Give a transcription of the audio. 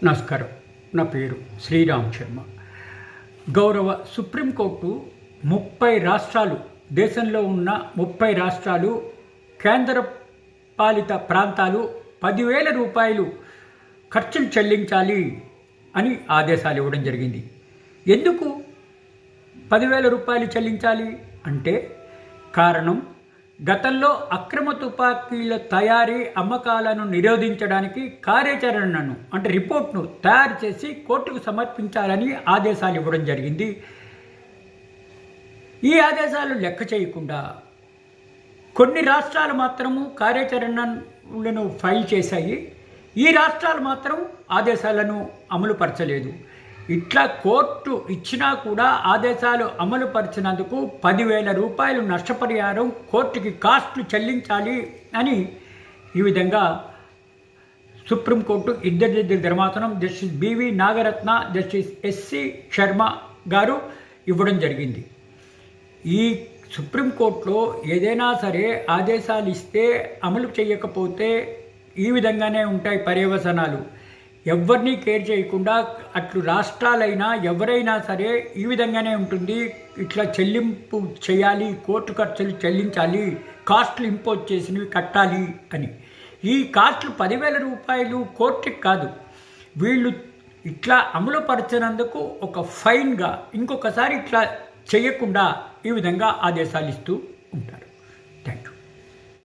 నమస్కారం. నా పేరు శ్రీరామ్ శర్మ. గౌరవ సుప్రీంకోర్టు 30 రాష్ట్రాలు, దేశంలో ఉన్న 30 రాష్ట్రాలు, కేంద్ర పాలిత ప్రాంతాలు 10,000 రూపాయలు ఖర్చులు చెల్లించాలి అని ఆదేశాలు ఇవ్వడం జరిగింది. ఎందుకు 10,000 రూపాయలు చెల్లించాలి అంటే కారణం, గతంలో అక్రమ తుపాకీల తయారీ అమ్మకాలను నిరోధించడానికి కార్యాచరణను అంటే రిపోర్ట్ను తయారు చేసి కోర్టుకు సమర్పించాలని ఆదేశాలు ఇవ్వడం జరిగింది. ఈ ఆదేశాలు లెక్క చేయకుండా కొన్ని రాష్ట్రాలు మాత్రము కార్యాచరణలను ఫైల్ చేశాయి. ఈ రాష్ట్రాలు మాత్రం ఆదేశాలను అమలుపరచలేదు. ఇట్లా కోర్టు ఇచ్చినా కూడా ఆదేశాలు అమలుపరిచినందుకు 10,000 రూపాయలు నష్టపరిహారం కోర్టుకి కాస్ట్లు చెల్లించాలి అని ఈ విధంగా సుప్రీంకోర్టు ఇద్దరు జడ్జిల ధర్మాసనం justice BV Nagarathna, justice SC Sharma garu ఇవ్వడం జరిగింది. ఈ సుప్రీంకోర్టులో ఏదైనా సరే ఆదేశాలు ఇస్తే అమలు చేయకపోతే ఈ విధంగానే ఉంటాయి పర్యవసనాలు. ఎవరిని కేర్ చేయకుండా అట్లు రాష్ట్రాలైనా ఎవరైనా సరే ఈ విధంగానే ఉంటుంది. ఇట్లా చెల్లింపు చేయాలి, కోర్టు ఖర్చులు చెల్లించాలి, కాస్ట్లు ఇంపోజ్ చేసినవి కట్టాలి అని. ఈ కాస్ట్లు 10,000 రూపాయలు కోర్టుకి కాదు, వీళ్ళు ఇట్లా అమలుపరచినందుకు ఒక ఫైన్గా ఇంకొకసారి ఇట్లా చేయకుండా ఈ విధంగా ఆదేశాలు ఇస్తూ ఉంటారు.